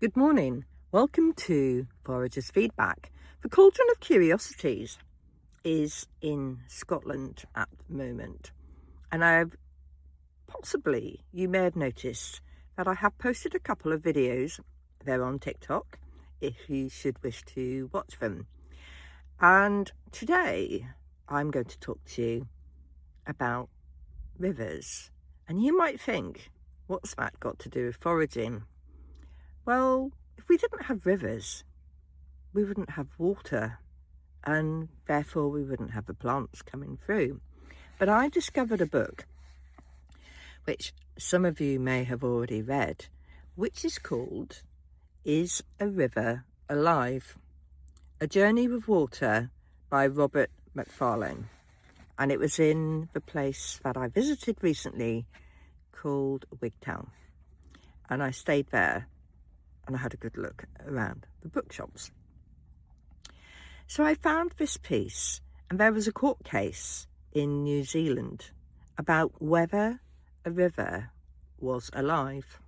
Good morning. Welcome to Foragers Feedback. The Cauldron of Curiosities is in Scotland at the moment, and you may have noticed that I have posted a couple of videos there on TikTok if you should wish to watch them. And today I'm going to talk to you about rivers. And you might think, what's that got to do with foraging? Well, if we didn't have rivers, we wouldn't have water, and therefore we wouldn't have the plants coming through. But I discovered a book, which some of you may have already read, which is called Is a River Alive? A Journey with Water by Robert Macfarlane. And it was in the place that I visited recently called Wigtown. And I stayed there and I had a good look around the bookshops. So I found this piece, and there was a court case in New Zealand about whether a river was alive.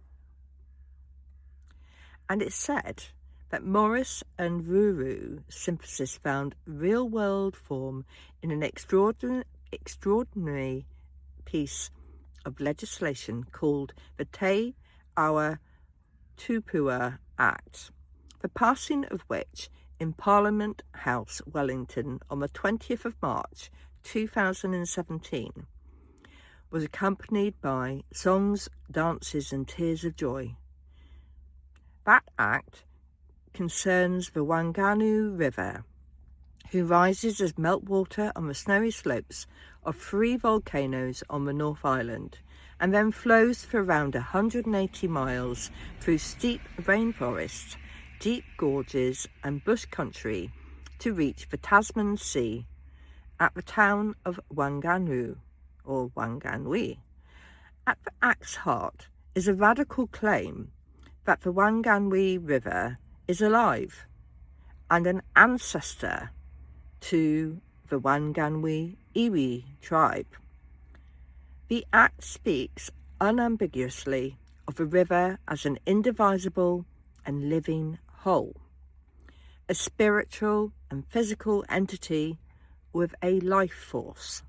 And it said that Morris and Ruru synthesis found real-world form in an extraordinary piece of legislation called the Te Awa Tupua Act, the passing of which in Parliament House, Wellington, on the 20th of March 2017 was accompanied by songs, dances and tears of joy. That act concerns the Whanganui River, who rises as meltwater on the snowy slopes of 3 volcanoes on the North Island, and then flows for around 180 miles through steep rainforests, deep gorges and bush country to reach the Tasman Sea at the town of Whanganui, or Whanganui. At the Act's heart is a radical claim that the Whanganui River is alive and an ancestor to the Whanganui Iwi tribe. The Act speaks unambiguously of the river as an indivisible and living whole, a spiritual and physical entity with a life force.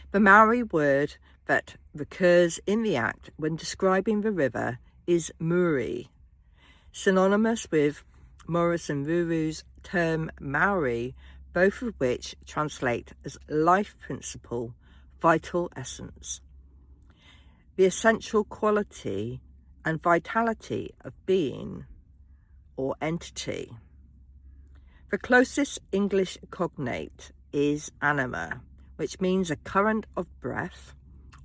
The Maori word that recurs in the Act when describing the river is muri, synonymous with Morris and Ruru's term Maori, both of which translate as life principle, vital essence, the essential quality and vitality of being or entity. The closest English cognate is anima, which means a current of breath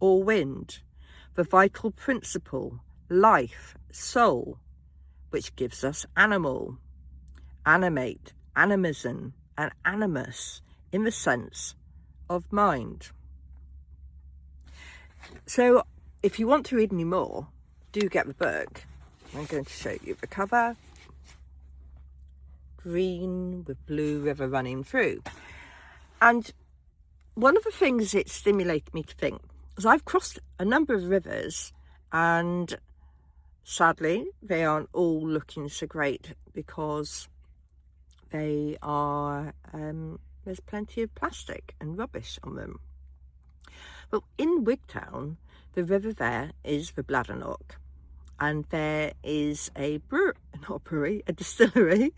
or wind, the vital principle, life, soul, which gives us animal, animate, animism, and animus in the sense of mind. So if you want to read any more, do get the book. I'm going to show you the cover. Green with blue river running through. And one of the things it stimulated me to think is I've crossed a number of rivers, and sadly they aren't all looking so great because they are there's plenty of plastic and rubbish on them. But in Wigtown, the river there is the Bladderknock, and there is a distillery,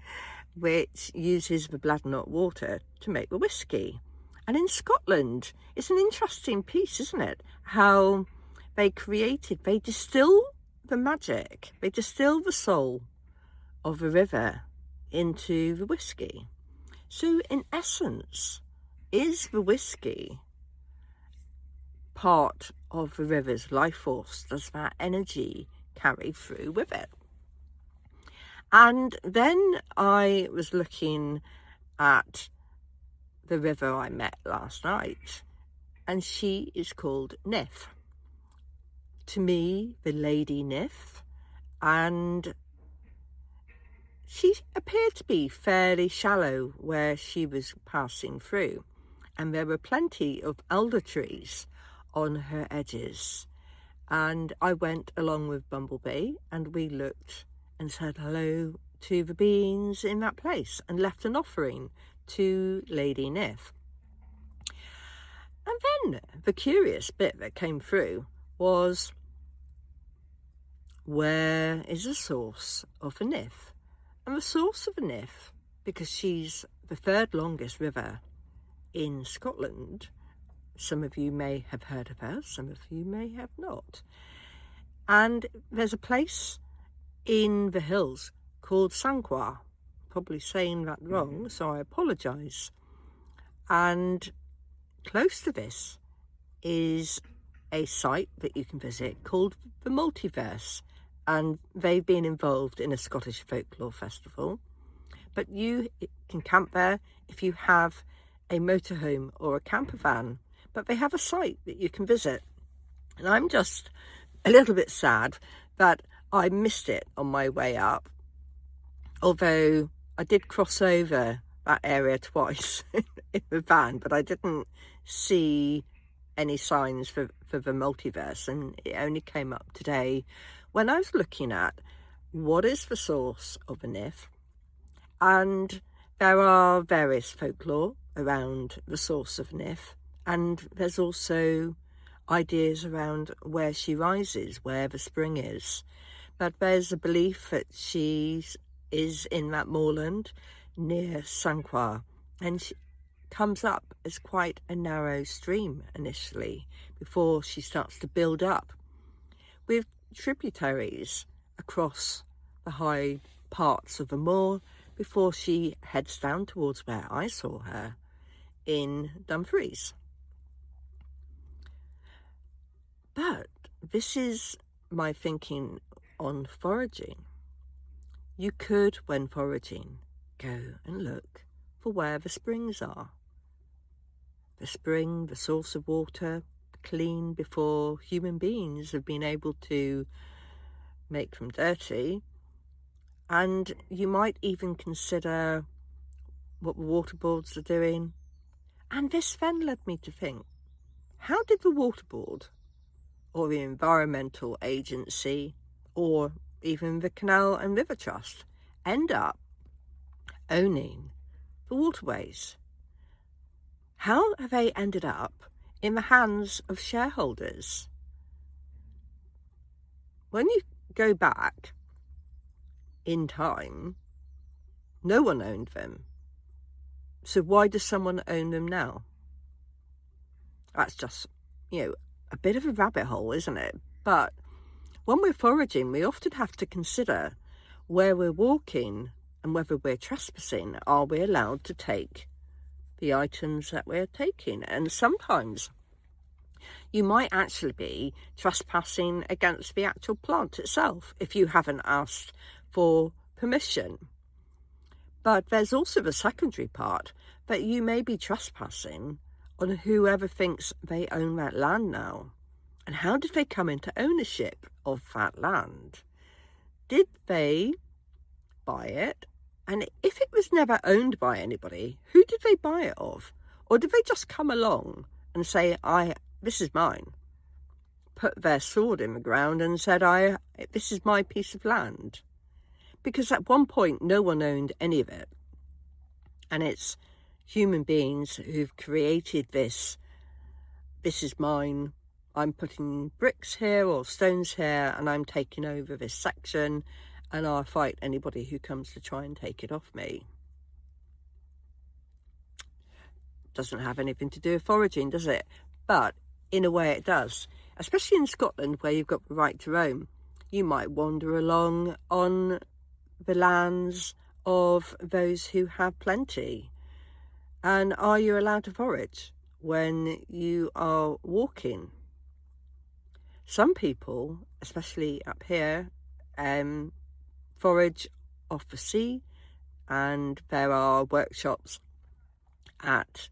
which uses the Bladderknock water to make the whiskey. And in Scotland, it's an interesting piece, isn't it? How they distill the magic, they distill the soul of the river into the whiskey. So in essence, is the whiskey part of the river's life force? Does that energy carry through with it? And then I was looking at the river I met last night, and she is called Nith. To me, the Lady Nith, and she appeared to be fairly shallow where she was passing through, and there were plenty of elder trees on her edges. And I went along with Bumblebee, and we looked and said hello to the beings in that place and left an offering to Lady Nif. And then the curious bit that came through was, where is the source of the Nif? And the source of the Nif, because she's the third longest river in Scotland, some of you may have heard of her, some of you may have not. And there's a place in the hills called Sanquhar. Probably saying that wrong, so I apologise. And close to this is a site that you can visit called the Multiverse, and they've been involved in a Scottish folklore festival. But you can camp there if you have a motorhome or a camper van, but they have a site that you can visit. And I'm just a little bit sad that I missed it on my way up, although I did cross over that area twice in the van, but I didn't see any signs for the Multiverse, and it only came up today when I was looking at what is the source of a Nif. And there are various folklore around the source of Nif, and there's also ideas around where she rises, where the spring is. But there's a belief that she is in that moorland near Sanquhar, and she comes up as quite a narrow stream initially before she starts to build up with tributaries across the high parts of the moor before she heads down towards where I saw her in Dumfries. But this is my thinking on foraging. You could, when foraging, go and look for where the springs are. The spring, the source of water, clean before human beings have been able to make them dirty. And you might even consider what the water boards are doing. And this then led me to think, how did the water board or the environmental agency or even the Canal and River Trust end up owning the waterways? How have they ended up in the hands of shareholders? When you go back in time, no one owned them. So why does someone own them now? That's just, a bit of a rabbit hole, isn't it? But when we're foraging, we often have to consider where we're walking and whether we're trespassing. Are we allowed to take the items that we're taking? And sometimes you might actually be trespassing against the actual plant itself if you haven't asked for permission. But there's also the secondary part that you may be trespassing on whoever thinks they own that land now. And how did they come into ownership of that land? Did they buy it? And if it was never owned by anybody, who did they buy it of? Or did they just come along and say, this is mine? Put their sword in the ground and said, this is my piece of land. Because at one point, no one owned any of it. And it's human beings who've created this. This is mine. I'm putting bricks here or stones here, and I'm taking over this section, and I'll fight anybody who comes to try and take it off me. Doesn't have anything to do with foraging, does it? But in a way it does. Especially in Scotland, where you've got the right to roam. You might wander along on the lands of those who have plenty. And are you allowed to forage when you are walking? Some people, especially up here, forage off the sea, and there are workshops at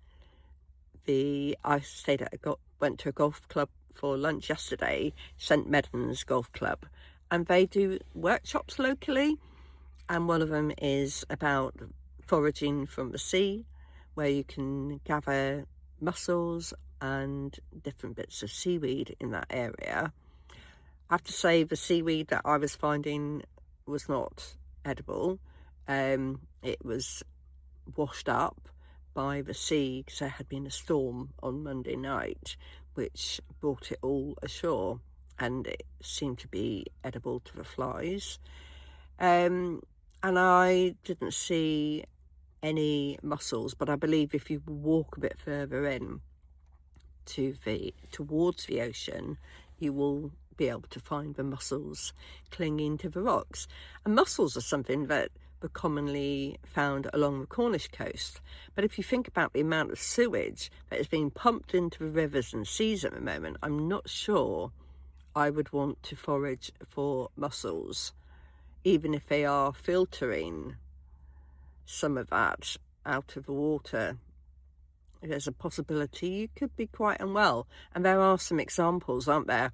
I went to a golf club for lunch yesterday, St Medon's Golf Club, and they do workshops locally, and one of them is about foraging from the sea, where you can gather mussels and different bits of seaweed in that area. I have to say, the seaweed that I was finding was not edible. It was washed up by the sea because there had been a storm on Monday night which brought it all ashore, and it seemed to be edible to the flies. And I didn't see any mussels, but I believe if you walk a bit further in towards the ocean, you will be able to find the mussels clinging to the rocks. And mussels are something that were commonly found along the Cornish coast. But if you think about the amount of sewage that is being pumped into the rivers and seas at the moment, I'm not sure I would want to forage for mussels, even if they are filtering some of that out of the water. There's a possibility you could be quite unwell. And there are some examples, aren't there,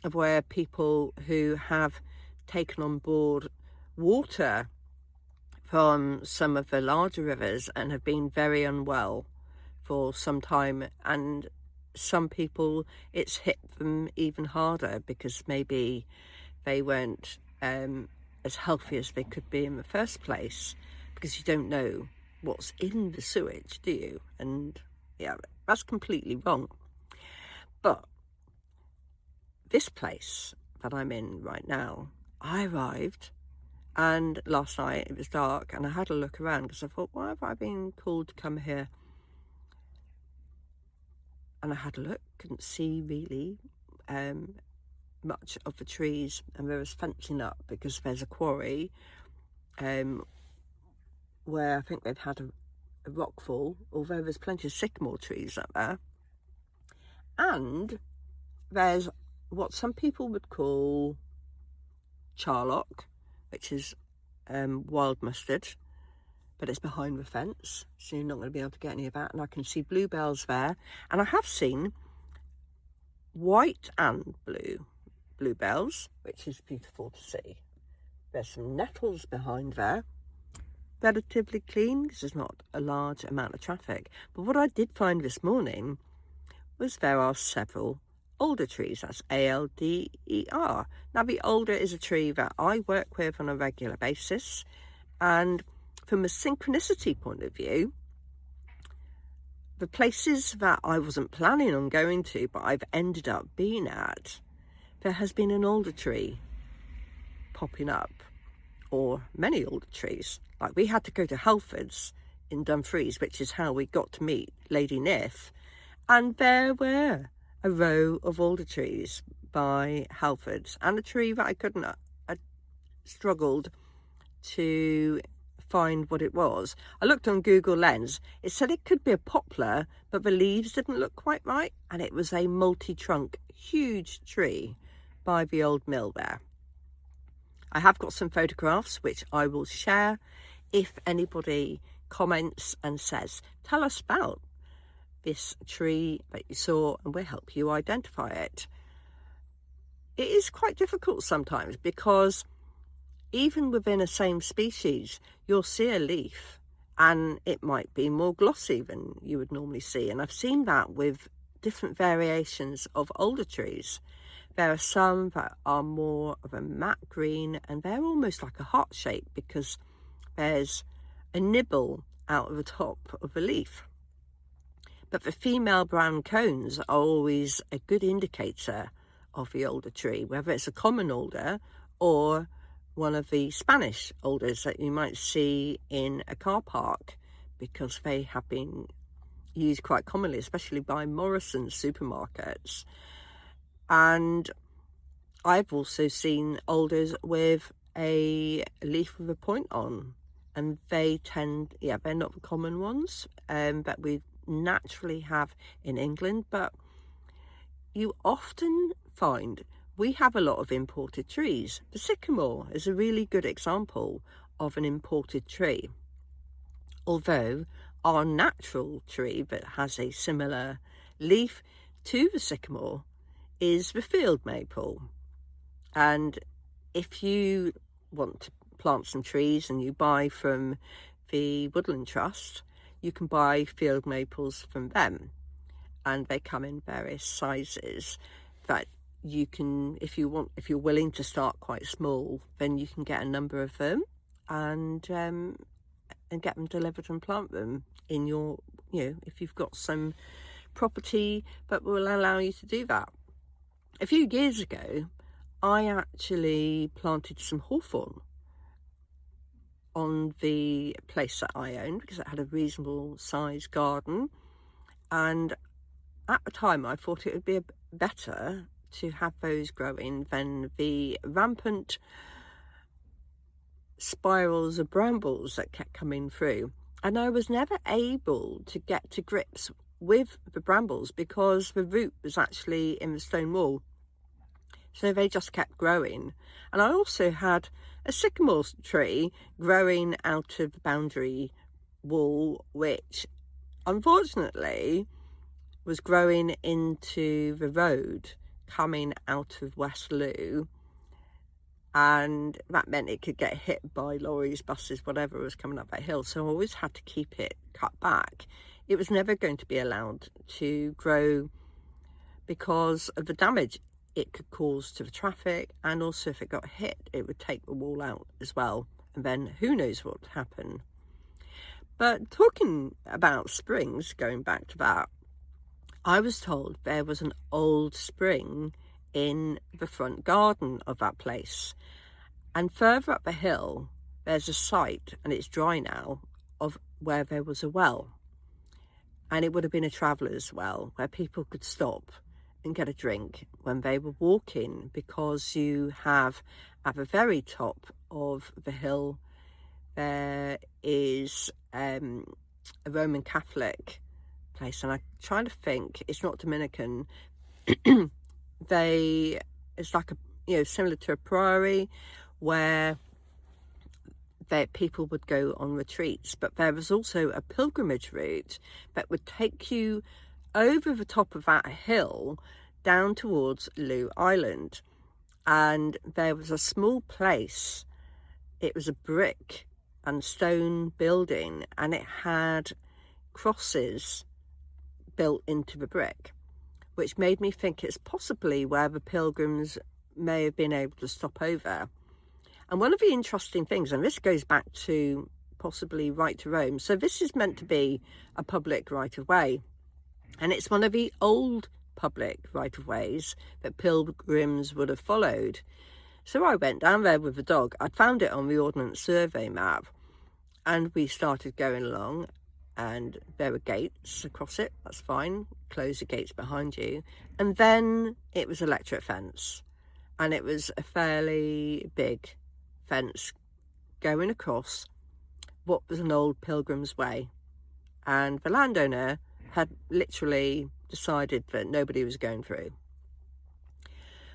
of where people who have taken on board water from some of the larger rivers and have been very unwell for some time. And some people, it's hit them even harder because maybe they weren't as healthy as they could be in the first place, because you don't know what's in the sewage, do you? And yeah, that's completely wrong. But this place that I'm in right now, I arrived, and last night it was dark, and I had a look around because I thought, why have I been called to come here? And I had a look, couldn't see really much of the trees, and there was fencing up because there's a quarry where I think they've had a rock fall, although there's plenty of sycamore trees up there. And there's what some people would call charlock, which is wild mustard, but it's behind the fence, so you're not going to be able to get any of that. And I can see bluebells there, and I have seen white and blue bluebells, which is beautiful to see. There's some nettles behind there, relatively clean because there's not a large amount of traffic. But what I did find this morning was there are several alder trees. That's ALDER. Now, the alder is a tree that I work with on a regular basis, and from a synchronicity point of view, the places that I wasn't planning on going to but I've ended up being at, there has been an alder tree popping up, or many alder trees. Like, we had to go to Halfords in Dumfries, which is how we got to meet Lady Nith, and there were a row of alder trees by Halfords, and a tree that I couldn't, I struggled to find what it was. I looked on Google Lens, it said it could be a poplar, but the leaves didn't look quite right, and it was a multi-trunk, huge tree by the old mill there. I have got some photographs which I will share if anybody comments and says, tell us about this tree that you saw and we'll help you identify it. It is quite difficult sometimes because even within a same species, you'll see a leaf and it might be more glossy than you would normally see. And I've seen that with different variations of alder trees. There are some that are more of a matte green, and they're almost like a heart shape because there's a nibble out of the top of the leaf. But the female brown cones are always a good indicator of the alder tree, whether it's a common alder or one of the Spanish alders that you might see in a car park, because they have been used quite commonly, especially by Morrison's supermarkets. And I've also seen alders with a leaf with a point on, and they tend, they're not the common ones that we naturally have in England, but you often find we have a lot of imported trees. The sycamore is a really good example of an imported tree, although our natural tree that has a similar leaf to the sycamore is the field maple. And if you want to plant some trees and you buy from the Woodland Trust, you can buy field maples from them, and they come in various sizes that you can, if you're willing to start quite small, then you can get a number of them and get them delivered and plant them in your, if you've got some property that will allow you to do that. A few years ago, I actually planted some hawthorn on the place that I owned because it had a reasonable sized garden, and at the time I thought it would be better to have those growing than the rampant spirals of brambles that kept coming through. And I was never able to get to grips with the brambles because the root was actually in the stone wall, so they just kept growing. And I also had a sycamore tree growing out of the boundary wall, which unfortunately was growing into the road coming out of West Loo, and that meant it could get hit by lorries, buses, whatever was coming up that hill. So I always had to keep it cut back. It was never going to be allowed to grow because of the damage it could cause to the traffic, and also if it got hit it would take the wall out as well, and then who knows what would happen. But talking about springs, going back to that, I was told there was an old spring in the front garden of that place, and further up the hill there's a site, and it's dry now, of where there was a well, and it would have been a traveller's well where people could stop and get a drink when they were walking, because you have at the very top of the hill there is a Roman Catholic place, and I'm trying to think, it's not Dominican. It's like similar to a priory where people would go on retreats, but there was also a pilgrimage route that would take you over the top of that hill down towards Loo Island. And there was a small place, it was a brick and stone building, and it had crosses built into the brick, which made me think it's possibly where the pilgrims may have been able to stop over. And one of the interesting things, and this goes back to possibly right to roam, so this is meant to be a public right of way, and it's one of the old public right of ways that pilgrims would have followed. So I went down there with the dog. I'd found it on the Ordnance Survey map, and we started going along, and there were gates across it. That's fine, close the gates behind you. And then it was electric fence, and it was a fairly big fence going across what was an old pilgrim's way, and the landowner had literally decided that nobody was going through,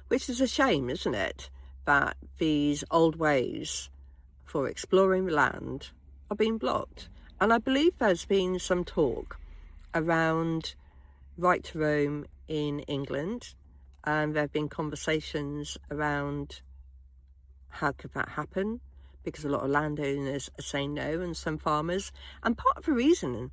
which is a shame, isn't it, that these old ways for exploring the land are being blocked. And I believe there's been some talk around right to roam in England, and there have been conversations around how could that happen, because a lot of landowners are saying no, and some farmers. And part of the reason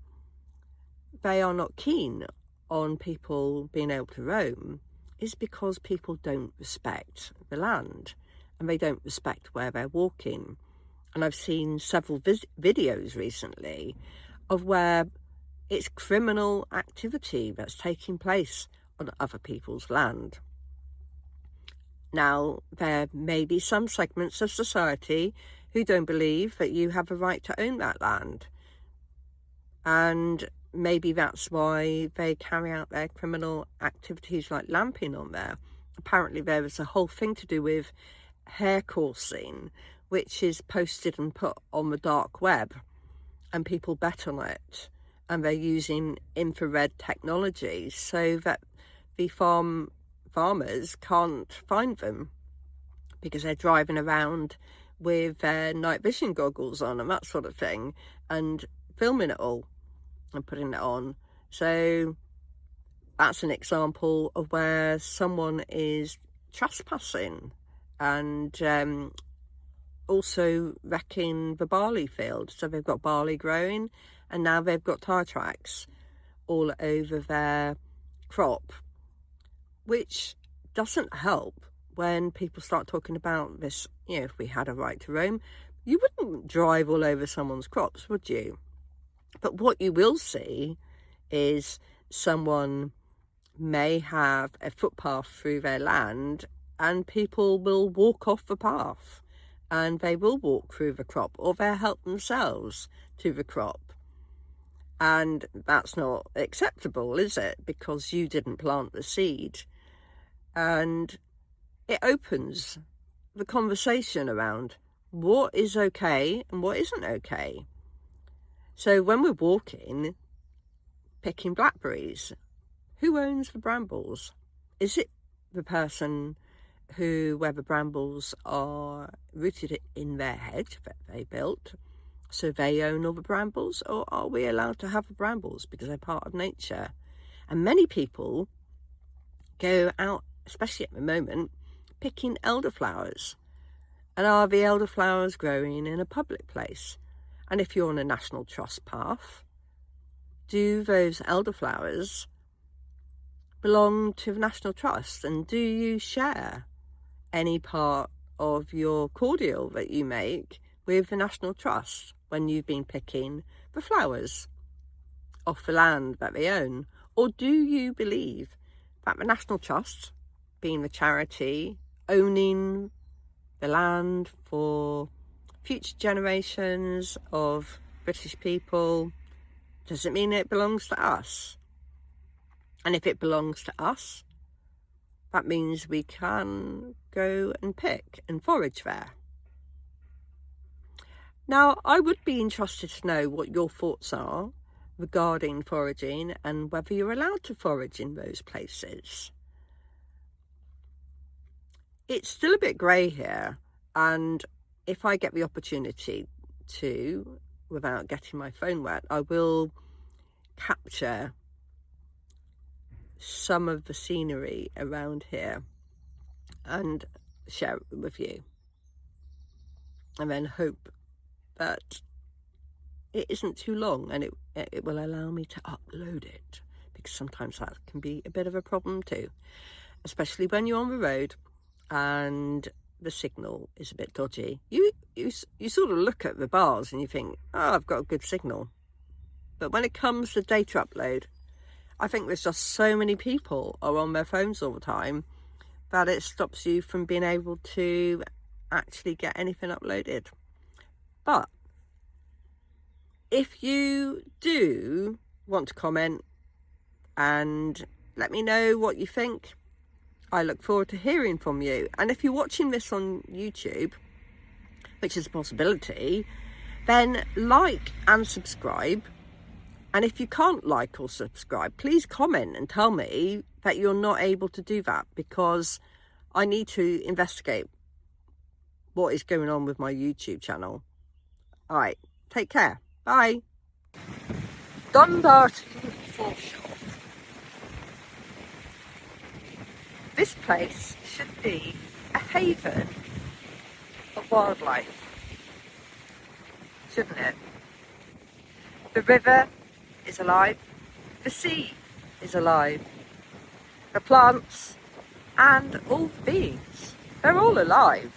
they are not keen on people being able to roam is because people don't respect the land, and they don't respect where they're walking. And I've seen several videos recently of where it's criminal activity that's taking place on other people's land. Now, there may be some segments of society who don't believe that you have a right to own that land, and maybe that's why they carry out their criminal activities like lamping on there. Apparently there was a whole thing to do with hair coursing, which is posted and put on the dark web, and people bet on it, and they're using infrared technology so that the farmers can't find them, because they're driving around with their night vision goggles on and that sort of thing, and filming it all and putting it on. So that's an example of where someone is trespassing and also wrecking the barley field. So they've got barley growing, and now they've got tyre tracks all over their crop, which doesn't help when people start talking about this, if we had a right to roam, you wouldn't drive all over someone's crops, would you? But what you will see is someone may have a footpath through their land and people will walk off the path and they will walk through the crop, or they'll help themselves to the crop. And that's not acceptable, is it? Because you didn't plant the seed. And it opens the conversation around what is okay and what isn't okay. So when we're walking, picking blackberries, who owns the brambles? Is it the person where the brambles are rooted in their hedge that they built, so they own all the brambles? Or are we allowed to have the brambles because they're part of nature? And many people go out, especially at the moment, picking elderflowers. And are the elderflowers growing in a public place? And if you're on a National Trust path, do those elderflowers belong to the National Trust? And do you share any part of your cordial that you make with the National Trust when you've been picking the flowers off the land that they own? Or do you believe that the National Trust, being the charity owning the land for future generations of British people, does it mean it belongs to us? And if it belongs to us, that means we can go and pick and forage there. Now, I would be interested to know what your thoughts are regarding foraging and whether you're allowed to forage in those places. It's still a bit grey here, and if I get the opportunity to, without getting my phone wet, I will capture some of the scenery around here and share it with you, and then hope that it isn't too long and it will allow me to upload it, because sometimes that can be a bit of a problem too, especially when you're on the road and the signal is a bit dodgy. You sort of look at the bars and you think, oh, I've got a good signal. But when it comes to data upload, I think there's just so many people are on their phones all the time that it stops you from being able to actually get anything uploaded. But if you do want to comment and let me know what you think, I look forward to hearing from you. And if you're watching this on YouTube, which is a possibility, then like and subscribe. And if you can't like or subscribe, please comment and tell me that you're not able to do that, because I need to investigate what is going on with my YouTube channel. All right, take care. Bye. Dumbarton Foreshore. This place should be a haven of wildlife, shouldn't it? The river is alive, the sea is alive, the plants and all the beings, they're all alive.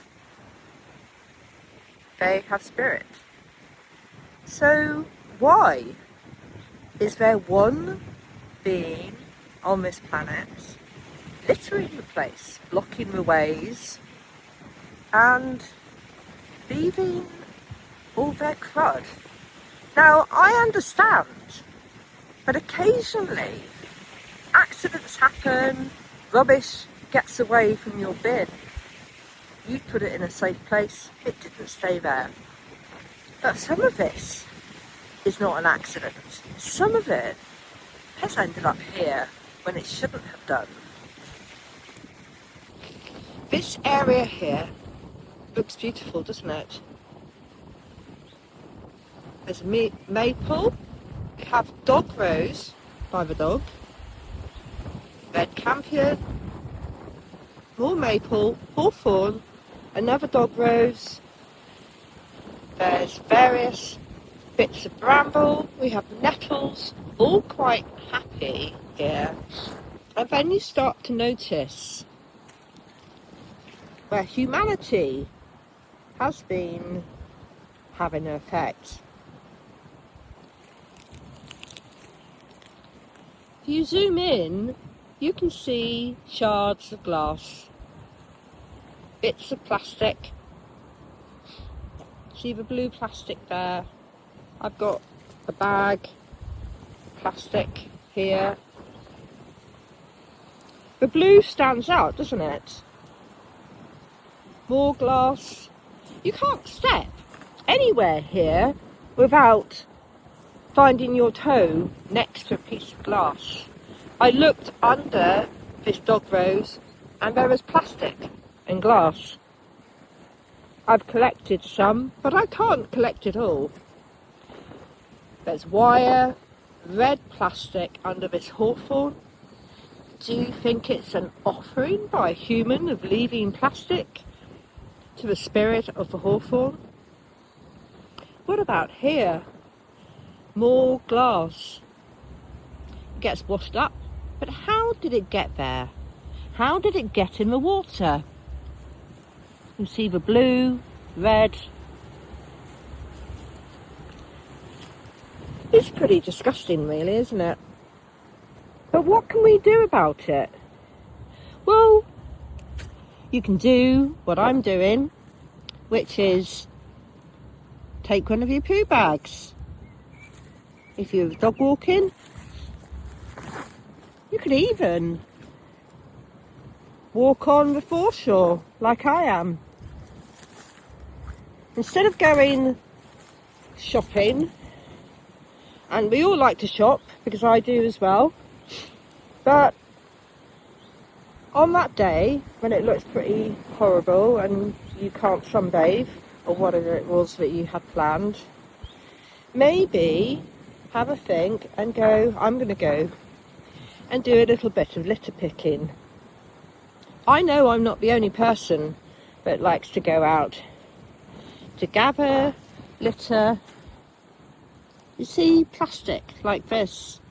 They have spirit. So why is there one being on this planet littering the place, blocking the ways and leaving all their crud? Now, I understand, but occasionally accidents happen, rubbish gets away from your bin. You put it in a safe place, it didn't stay there. But some of this is not an accident. Some of it has ended up here when it shouldn't have done. This area here looks beautiful, doesn't it? There's a maple, we have dog rose by the dog, red campion, more maple, hawthorn, another dog rose. There's various bits of bramble, we have nettles, all quite happy here. And then you start to notice where humanity has been having an effect. If you zoom in, you can see shards of glass, bits of plastic. See the blue plastic there? I've got a bag, plastic here. The blue stands out, doesn't it? More glass. You can't step anywhere here without finding your toe next to a piece of glass. I looked under this dog rose and there was plastic and glass. I've collected some, but I can't collect it all. There's wire, red plastic under this hawthorn. Do you think it's an offering by a human of leaving plastic to the spirit of the hawthorn? What about here? More glass. It gets washed up, but how did it get there? How did it get in the water? You see the blue, red. It's pretty disgusting really, isn't it? But what can we do about it? Well, you can do what I'm doing, which is take one of your poo bags. If you're dog walking, you could even walk on the foreshore like I am. Instead of going shopping, and we all like to shop because I do as well, but on that day when it looks pretty horrible and you can't sunbathe or whatever it was that you had planned, maybe have a think and go, I'm going to go and do a little bit of litter picking. I know I'm not the only person that likes to go out to gather litter. You see plastic like this,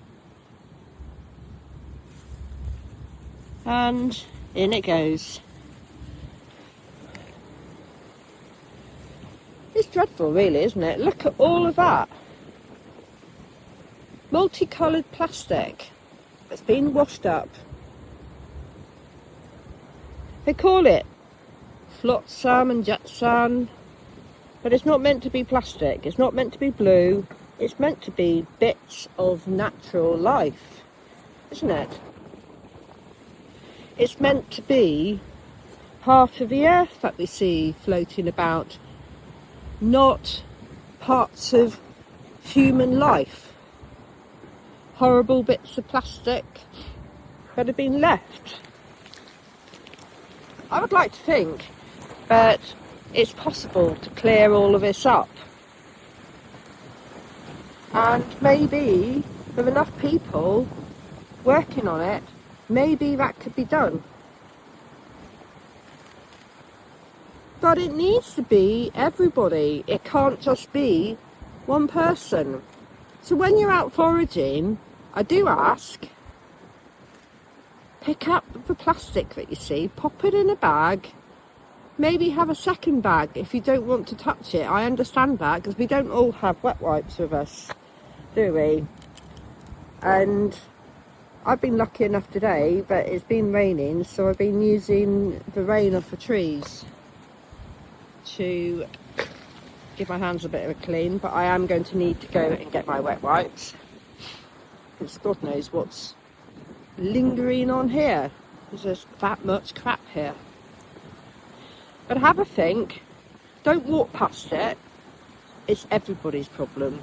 and in it goes. It's dreadful really, isn't it? Look at all of that multicoloured plastic that's been washed up. They call it flotsam and jetsam, but it's not meant to be plastic, it's not meant to be blue, it's meant to be bits of natural life, isn't it? It's meant to be part of the earth that we see floating about, not parts of human life. Horrible bits of plastic that have been left. I would like to think that it's possible to clear all of this up, and maybe with enough people working on it, maybe that could be done. But it needs to be everybody. It can't just be one person. So when you're out foraging, I do ask, pick up the plastic that you see, pop it in a bag, maybe have a second bag if you don't want to touch it. I understand that, because we don't all have wet wipes with us, do we? And I've been lucky enough today that it's been raining, so I've been using the rain off the trees to give my hands a bit of a clean, but I am going to need to go and get my wet wipes, because God knows what's lingering on here. There's that much crap here. But have a think, don't walk past it, it's everybody's problem.